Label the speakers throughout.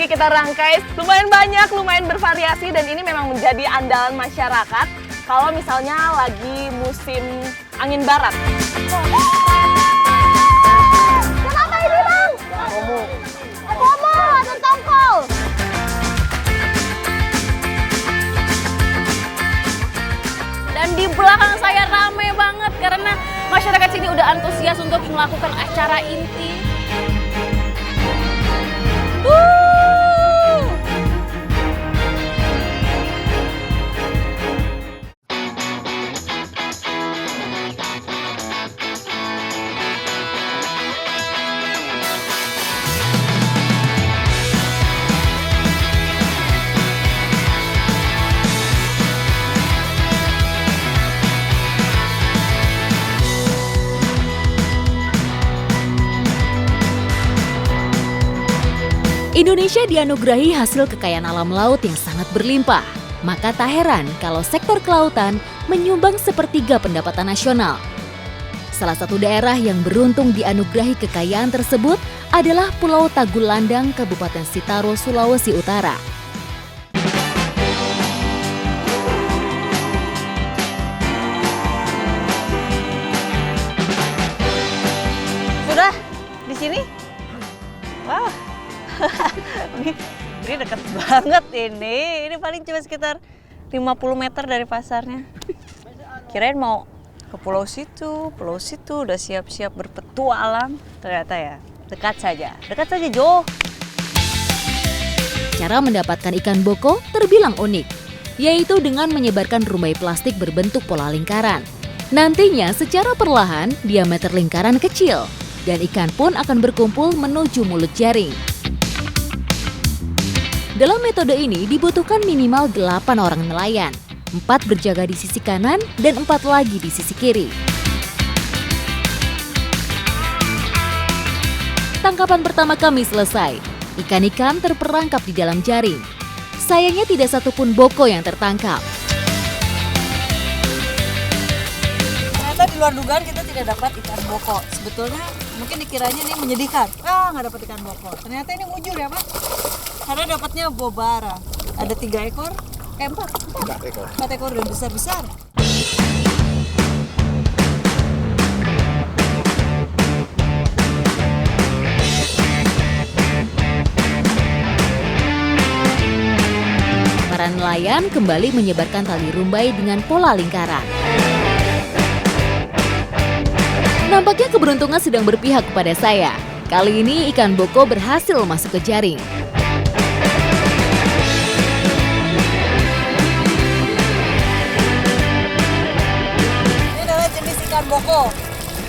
Speaker 1: kita rangkai. Lumayan banyak, lumayan bervariasi, dan ini memang menjadi andalan masyarakat kalau misalnya lagi musim angin barat.
Speaker 2: Kenapa ini, Bang?
Speaker 1: Komo.
Speaker 2: Komo atau tongkol?
Speaker 3: Dan di belakang saya rame banget karena masyarakat sini udah antusias untuk melakukan acara inti.
Speaker 4: Indonesia dianugerahi hasil kekayaan alam laut yang sangat berlimpah. Maka tak heran kalau sektor kelautan menyumbang sepertiga pendapatan nasional. Salah satu daerah yang beruntung dianugerahi kekayaan tersebut adalah Pulau Tagulandang, Kabupaten Sitaro, Sulawesi Utara.
Speaker 1: Sudah di sini? Wah. Ini dekat banget ini. Ini paling cuma sekitar 50 meter dari pasarnya. Kirain mau ke pulau situ udah siap-siap berpetualang. Ternyata ya, dekat saja Jo.
Speaker 4: Cara mendapatkan ikan boko terbilang unik, yaitu dengan menyebarkan rumbai plastik berbentuk pola lingkaran. Nantinya secara perlahan diameter lingkaran kecil dan ikan pun akan berkumpul menuju mulut jaring. Dalam metode ini dibutuhkan minimal 8 orang nelayan, 4 berjaga di sisi kanan dan 4 lagi di sisi kiri. Tangkapan pertama kami selesai. Ikan-ikan terperangkap di dalam jaring. Sayangnya tidak satupun boko yang tertangkap.
Speaker 1: Ternyata di luar dugaan kita tidak dapat ikan boko. Sebetulnya mungkin dikiranya ini menyedihkan. Nggak dapat ikan boko. Ternyata ini mujur ya, Pak. Karena dapatnya bobara. Ada 3 ekor, 4 ekor dan besar-besar.
Speaker 4: Para nelayan kembali menyebarkan tali rumbai dengan pola lingkaran. Nampaknya keberuntungan sedang berpihak kepada saya. Kali ini ikan boko berhasil masuk ke jaring.
Speaker 1: Boko.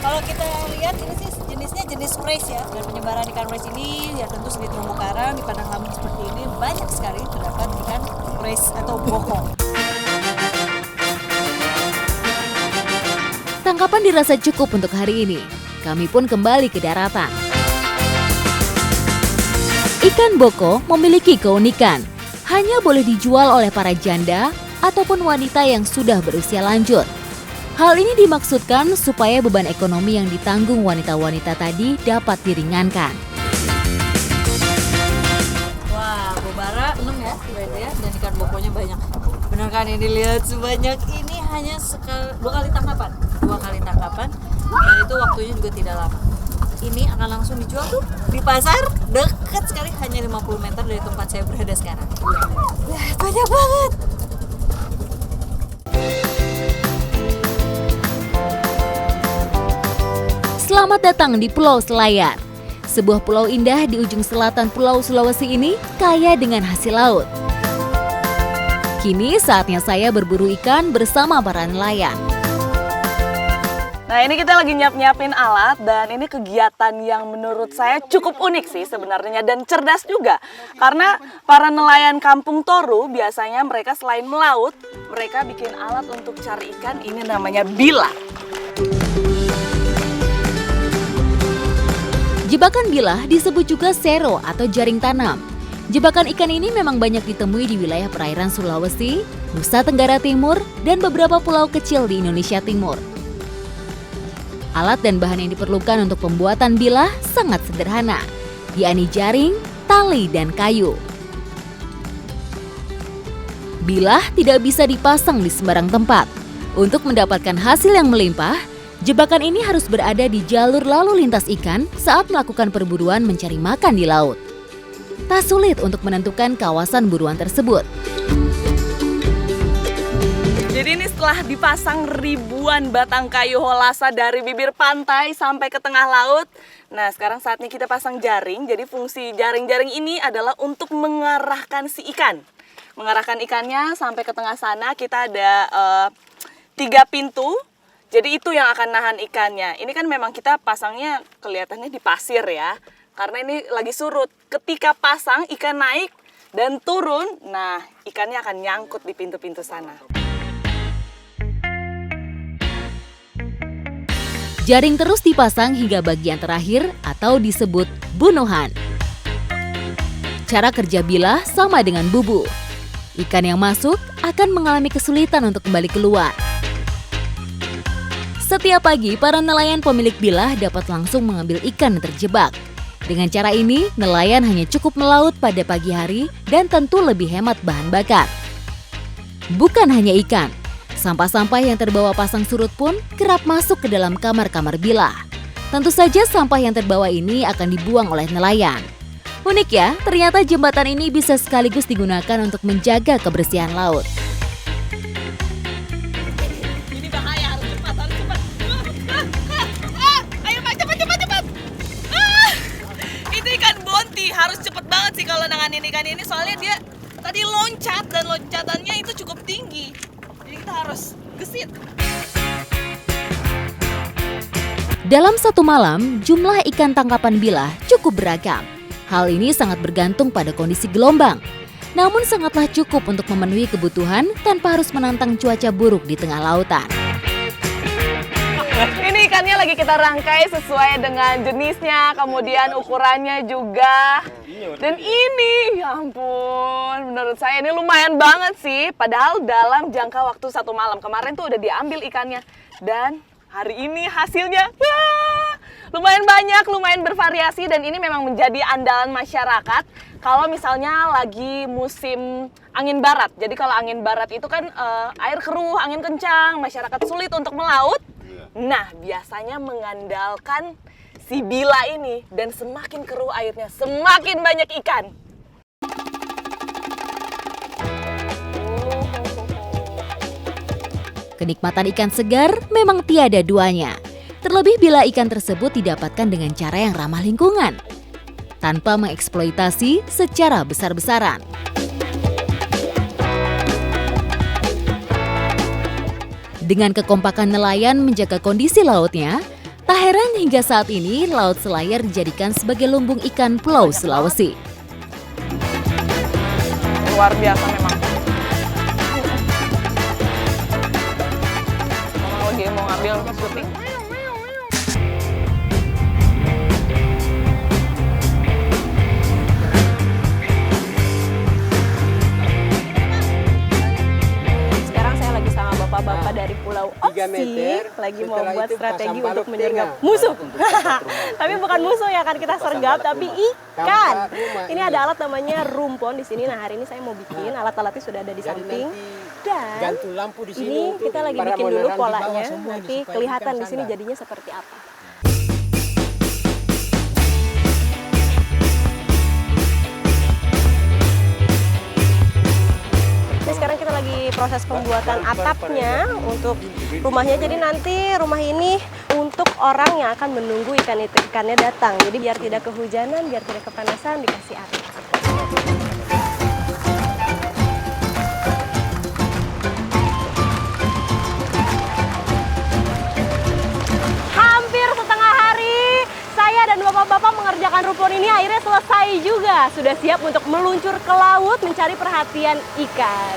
Speaker 1: Kalau kita lihat ini sih jenisnya jenis fresh ya, dan penyebaran ikan fresh ini ya tentu di terumbu karang, di padang lamun seperti ini banyak sekali terdapat ikan fresh atau boko.
Speaker 4: Tangkapan dirasa cukup untuk hari ini. Kami pun kembali ke daratan. Ikan boko memiliki keunikan, hanya boleh dijual oleh para janda ataupun wanita yang sudah berusia lanjut. Hal ini dimaksudkan supaya beban ekonomi yang ditanggung wanita-wanita tadi dapat diringankan.
Speaker 1: Wah, bobara 6 ya, berarti ya, dan ikan bokonya banyak. Benar kan ini, lihat sebanyak ini hanya 2 kali tangkapan. 2 kali tangkapan, dan itu waktunya juga tidak lama. Ini akan langsung dijual tuh di pasar, dekat sekali, hanya 50 meter dari tempat saya berada sekarang. Wah, banyak banget.
Speaker 4: Selamat datang di Pulau Selayar. Sebuah pulau indah di ujung selatan Pulau Sulawesi ini kaya dengan hasil laut. Kini saatnya saya berburu ikan bersama para nelayan.
Speaker 1: Nah, ini kita lagi nyiapin alat, dan ini kegiatan yang menurut saya cukup unik sih sebenarnya, dan cerdas juga. Karena para nelayan Kampung Toru biasanya mereka selain melaut, mereka bikin alat untuk cari ikan, ini namanya bilah.
Speaker 4: Jebakan bilah disebut juga sero atau jaring tanam. Jebakan ikan ini memang banyak ditemui di wilayah perairan Sulawesi, Nusa Tenggara Timur, dan beberapa pulau kecil di Indonesia Timur. Alat dan bahan yang diperlukan untuk pembuatan bilah sangat sederhana, yakni jaring, tali, dan kayu. Bilah tidak bisa dipasang di sembarang tempat. Untuk mendapatkan hasil yang melimpah, jebakan ini harus berada di jalur lalu lintas ikan saat melakukan perburuan mencari makan di laut. Tak sulit untuk menentukan kawasan buruan tersebut.
Speaker 3: Jadi ini setelah dipasang ribuan batang kayu holasa dari bibir pantai sampai ke tengah laut. Nah, sekarang saatnya kita pasang jaring. Jadi fungsi jaring-jaring ini adalah untuk mengarahkan si ikan. Mengarahkan ikannya sampai ke tengah sana. Kita ada 3 pintu. Jadi itu yang akan nahan ikannya. Ini kan memang kita pasangnya kelihatannya di pasir ya. Karena ini lagi surut. Ketika pasang, ikan naik dan turun. Nah, ikannya akan nyangkut di pintu-pintu sana.
Speaker 4: Jaring terus dipasang hingga bagian terakhir atau disebut bunuhan. Cara kerja bilah sama dengan bubu. Ikan yang masuk akan mengalami kesulitan untuk kembali keluar. Setiap pagi, para nelayan pemilik bilah dapat langsung mengambil ikan yang terjebak. Dengan cara ini, nelayan hanya cukup melaut pada pagi hari dan tentu lebih hemat bahan bakar. Bukan hanya ikan, sampah-sampah yang terbawa pasang surut pun kerap masuk ke dalam kamar-kamar bilah. Tentu saja sampah yang terbawa ini akan dibuang oleh nelayan. Unik ya, ternyata jembatan ini bisa sekaligus digunakan untuk menjaga kebersihan laut.
Speaker 3: Ini bahaya, harus cepat, harus cepat. Ayo Pak, cepat. Itu ikan bonti, harus cepet banget sih kalau nanganin ikan ini. Soalnya dia tadi loncat dan loncatannya itu cukup tinggi. Jadi kita harus gesit.
Speaker 4: Dalam satu malam, jumlah ikan tangkapan bilah cukup beragam. Hal ini sangat bergantung pada kondisi gelombang. Namun sangatlah cukup untuk memenuhi kebutuhan tanpa harus menantang cuaca buruk di tengah lautan.
Speaker 3: Ini ikannya lagi kita rangkai sesuai dengan jenisnya, kemudian ukurannya juga. Dan ini, ya ampun, menurut saya ini lumayan banget sih. Padahal dalam jangka waktu 1 malam. Kemarin tuh udah diambil ikannya. Dan hari ini hasilnya lumayan banyak, lumayan bervariasi. Dan ini memang menjadi andalan masyarakat kalau misalnya lagi musim angin barat. Jadi kalau angin barat itu kan air keruh, angin kencang, masyarakat sulit untuk melaut. Nah, biasanya mengandalkan si bila ini, dan semakin keruh airnya, semakin banyak ikan.
Speaker 4: Kenikmatan ikan segar memang tiada duanya. Terlebih bila ikan tersebut didapatkan dengan cara yang ramah lingkungan, tanpa mengeksploitasi secara besar-besaran. Dengan kekompakan nelayan menjaga kondisi lautnya, tak heran hingga saat ini Laut Selayar dijadikan sebagai lumbung ikan Pulau Sulawesi.
Speaker 3: Luar biasa memang. Orang lagi mau ngambil syuting. Bapak-bapak dari Pulau Oksi lagi mau buat strategi untuk menyergap musuh. Tapi bukan musuh yang akan kita sergap, tapi ikan. Ini ada alat namanya rumpon di sini. Nah, hari ini saya mau bikin, alat-alatnya sudah ada di samping. Dan ini kita lagi bikin dulu polanya. Nanti kelihatan di sini jadinya seperti apa. Sekarang kita lagi proses pembuatan atapnya untuk rumahnya. Jadi nanti rumah ini untuk orang yang akan menunggu ikannya datang. Jadi biar tidak kehujanan, biar tidak kepanasan, dikasih atap. Hampir setengah hari saya dan bapak-bapak mengerjakan rumpon ini, akhirnya selesai juga. Sudah siap untuk meluncur ke laut mencari perhatian ikan.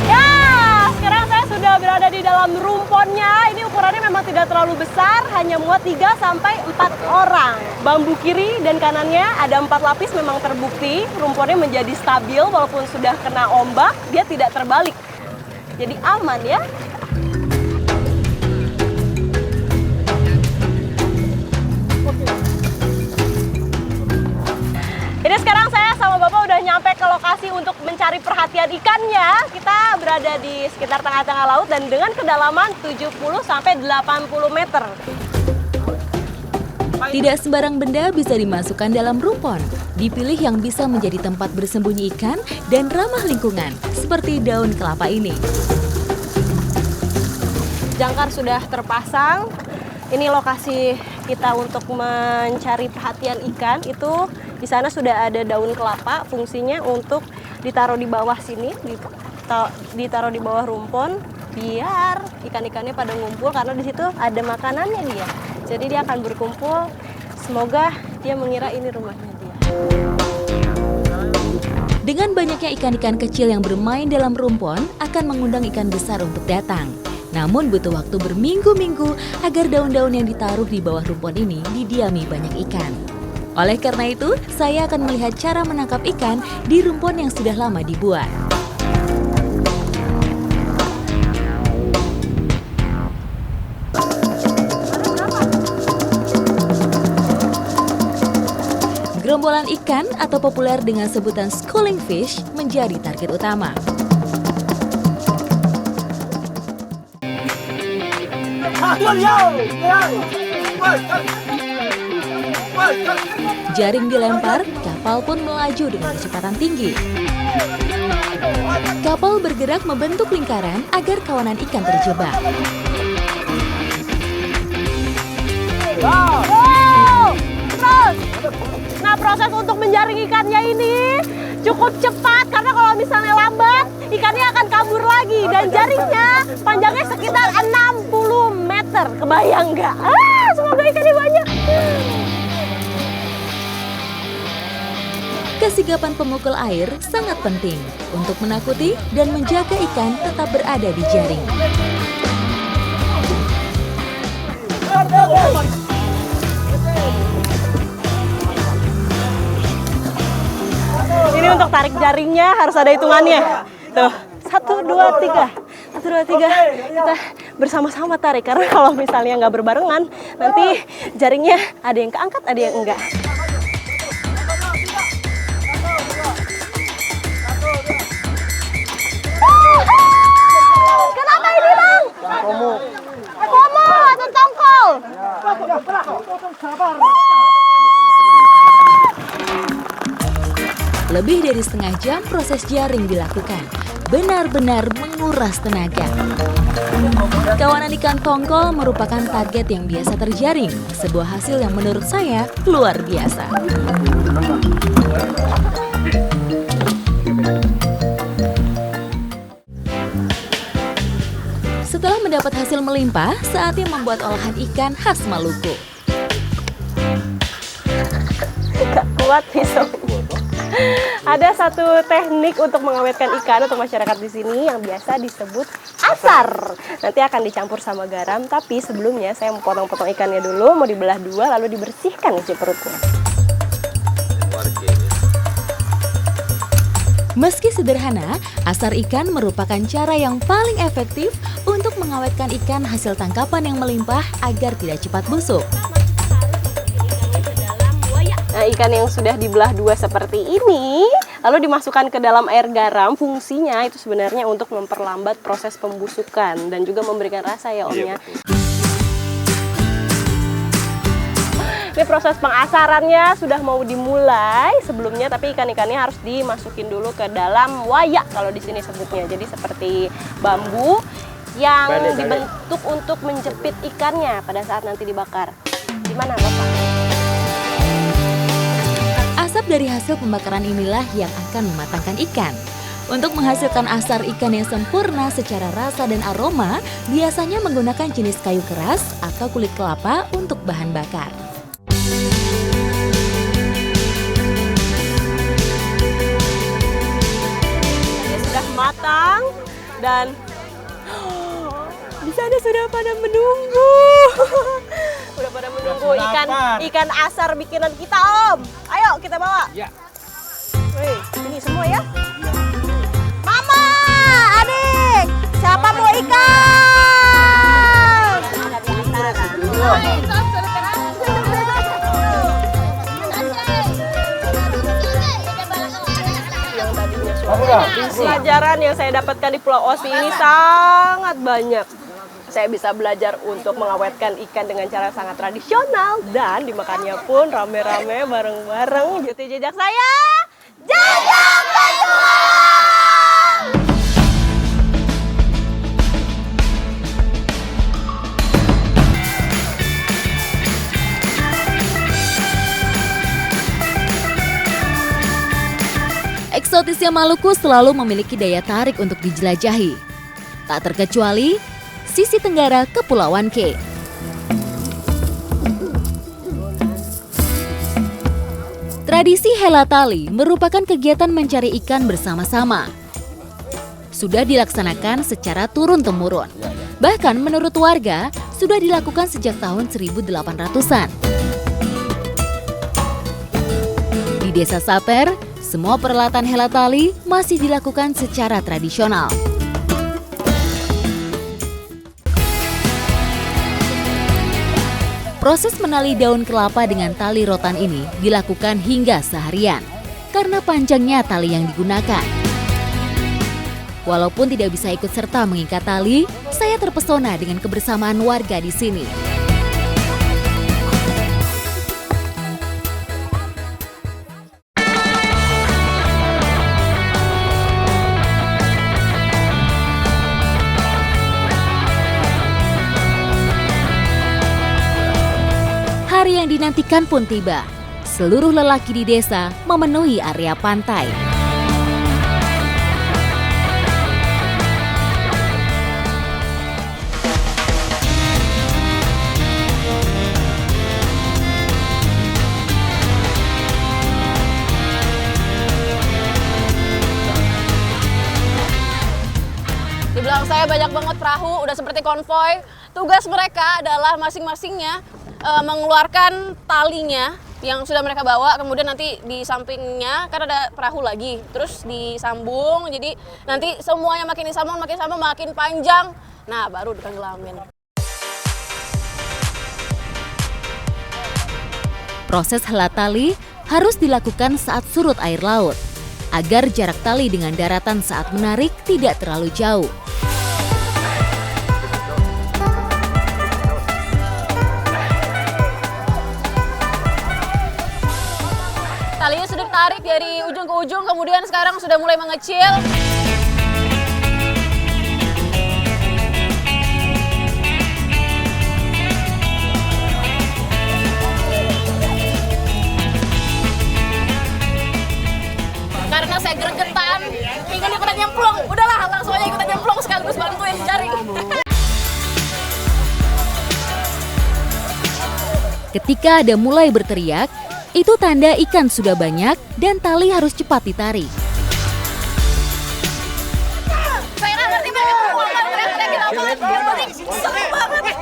Speaker 3: Ya, sekarang saya sudah berada di dalam rumponnya. Ini ukurannya memang tidak terlalu besar, hanya muat 3-4 orang. Bambu kiri dan kanannya ada 4 lapis, memang terbukti rumponnya menjadi stabil walaupun sudah kena ombak, dia tidak terbalik. Jadi aman ya.
Speaker 2: perhatian ikannya, kita berada di sekitar tengah-tengah laut dan dengan kedalaman 70 sampai 80 meter.
Speaker 4: Tidak sembarang benda bisa dimasukkan dalam rumpon. Dipilih yang bisa menjadi tempat bersembunyi ikan dan ramah lingkungan, seperti daun kelapa ini.
Speaker 2: Jangkar sudah terpasang. Ini lokasi kita untuk mencari perhatian ikan. Itu di sana sudah ada daun kelapa, fungsinya untuk ditaruh di bawah sini, ditaruh di bawah rumpon, biar ikan-ikannya pada ngumpul karena di situ ada makanannya dia. Jadi dia akan berkumpul. Semoga dia mengira ini rumahnya dia.
Speaker 4: Dengan banyaknya ikan-ikan kecil yang bermain dalam rumpon akan mengundang ikan besar untuk datang. Namun butuh waktu berminggu-minggu agar daun-daun yang ditaruh di bawah rumpon ini didiami banyak ikan. Oleh karena itu, saya akan melihat cara menangkap ikan di rumpon yang sudah lama dibuat. Gerombolan ikan atau populer dengan sebutan schooling fish menjadi target utama. Jaring dilempar, kapal pun melaju dengan kecepatan tinggi. Kapal bergerak membentuk lingkaran agar kawanan ikan terjebak.
Speaker 2: Nah, proses untuk menjaring ikannya ini cukup cepat karena kalau misalnya lambat, ikannya akan kabur lagi dan jaringnya panjangnya sekitar 60 meter. Kebayang nggak? Semoga ikannya banyak.
Speaker 4: Kesigapan pemukul air sangat penting untuk menakuti dan menjaga ikan tetap berada di jaring.
Speaker 2: Ini untuk tarik jaringnya harus ada hitungannya. Tuh, 1, 2, 3. 1, 2, 3. Kita bersama-sama tarik karena kalau misalnya nggak berbarengan, nanti jaringnya ada yang keangkat, ada yang enggak. Kenapa ini, Bang? Komo atau tongkol?
Speaker 4: Lebih dari setengah jam proses jaring dilakukan. Benar-benar menguras tenaga. Kawanan ikan tongkol merupakan target yang biasa terjaring. Sebuah hasil yang menurut saya luar biasa. Setelah mendapat hasil melimpah, saatnya membuat olahan ikan khas Maluku.
Speaker 2: Gak kuat pisau. Ada satu teknik untuk mengawetkan ikan untuk masyarakat di sini yang biasa disebut asar. Nanti akan dicampur sama garam, tapi sebelumnya saya mau potong-potong ikannya dulu, mau dibelah dua lalu dibersihkan isi perutnya.
Speaker 4: Meski sederhana, asar ikan merupakan cara yang paling efektif untuk mengawetkan ikan hasil tangkapan yang melimpah agar tidak cepat busuk.
Speaker 2: Nah, ikan yang sudah dibelah dua seperti ini, lalu dimasukkan ke dalam air garam, fungsinya itu sebenarnya untuk memperlambat proses pembusukan dan juga memberikan rasa ya Om ya. Ini proses pengasarannya sudah mau dimulai sebelumnya, tapi ikan-ikannya harus dimasukin dulu ke dalam wayak kalau di sini sebutnya. Jadi seperti bambu yang dibentuk untuk menjepit ikannya pada saat nanti dibakar. Gimana Bapak?
Speaker 4: Asap dari hasil pembakaran inilah yang akan mematangkan ikan. Untuk menghasilkan asar ikan yang sempurna secara rasa dan aroma, biasanya menggunakan jenis kayu keras atau kulit kelapa untuk bahan bakar.
Speaker 2: Ini sudah matang dan di sana sudah pada menunggu. Udah pada menunggu ikan asar bikinan kita Om. Ayo kita bawa. Ya. Wih, ini semua ya. Mama, adik, siapa mau ikan? Yang tadinya Pelajaran yang saya dapatkan di Pulau Osi ini sangat banyak. Saya bisa belajar untuk mengawetkan ikan dengan cara sangat tradisional dan dimakannya pun rame-rame bareng-bareng. Ikuti jejak saya, Jajak Petualang!
Speaker 4: Eksotisnya Maluku selalu memiliki daya tarik untuk dijelajahi. Tak terkecuali sisi tenggara Kepulauan K. Tradisi hela tali merupakan kegiatan mencari ikan bersama-sama. Sudah dilaksanakan secara turun-temurun. Bahkan menurut warga, sudah dilakukan sejak tahun 1800-an. Di Desa Saper, semua peralatan hela tali masih dilakukan secara tradisional. Proses menali daun kelapa dengan tali rotan ini dilakukan hingga seharian karena panjangnya tali yang digunakan. Walaupun tidak bisa ikut serta mengikat tali, saya terpesona dengan kebersamaan warga di sini. Hari yang dinantikan pun tiba. Seluruh lelaki di desa memenuhi area pantai.
Speaker 2: Di belakang saya banyak banget perahu, udah seperti konvoy. Tugas mereka adalah masing-masingnya mengeluarkan talinya yang sudah mereka bawa, kemudian nanti di sampingnya kan ada perahu lagi, terus disambung, jadi nanti semuanya makin disambung makin panjang, nah baru ditengelamin.
Speaker 4: Proses helat tali harus dilakukan saat surut air laut, agar jarak tali dengan daratan saat menarik tidak terlalu jauh.
Speaker 2: Talinya sudah ditarik dari ujung ke ujung, kemudian sekarang sudah mulai mengecil. Karena saya gregetan, ingin ikutan nyemplung. Udahlah, langsung aja ikutan nyemplung sekaligus bantuin cari.
Speaker 4: Ketika ada mulai berteriak, itu tanda ikan sudah banyak dan tali harus cepat ditarik.
Speaker 2: Saya nggak ngerti mereka ngomong teriak-teriakin apa, yang penting seru banget.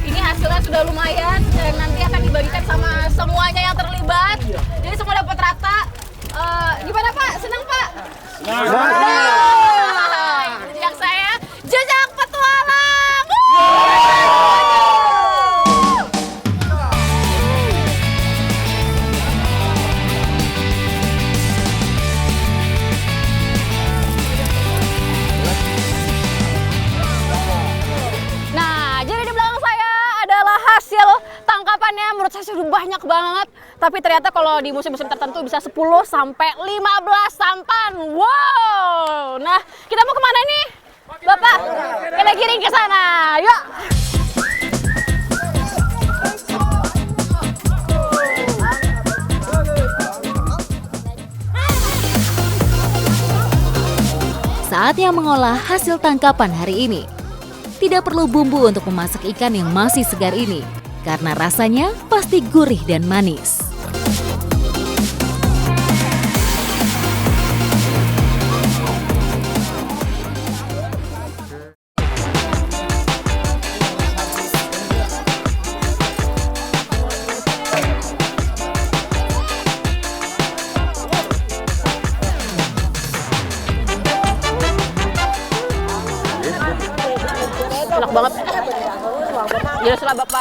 Speaker 2: Ini hasilnya sudah lumayan dan nanti akan dibagikan sama semuanya yang terlibat. Jadi semua dapat rata. Gimana Pak? Senang Pak? Yang saya Jajak Petualang. Nah, jadi di belakang saya adalah hasil tangkapannya. Menurut saya sudah banyak banget. Tapi ternyata kalau di musim-musim tertentu bisa 10 sampai 15 sampan. Wow. Nah, kita mau kemana nih? Bapak, kita kirim ke sana. Yuk.
Speaker 4: Saatnya mengolah hasil tangkapan hari ini. Tidak perlu bumbu untuk memasak ikan yang masih segar ini, karena rasanya pasti gurih dan manis.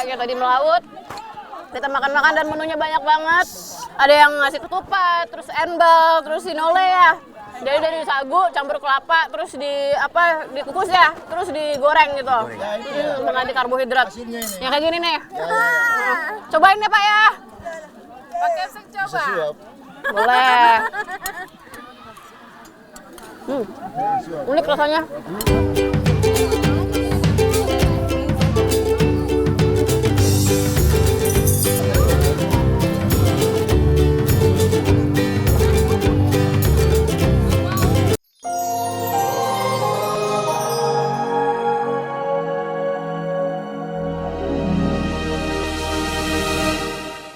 Speaker 2: kita di melaut. Kita makan-makan dan menunya banyak banget. Ada yang ngasih ketupat, terus endbal, terus sinole ya. Jadi dari sagu campur kelapa, terus dikukus ya, terus digoreng gitu. Mengganti karbohidrat. Yang kayak gini nih. Cobain deh Pak ya.
Speaker 3: Oke, Seng coba.
Speaker 2: Boleh. Unik rasanya.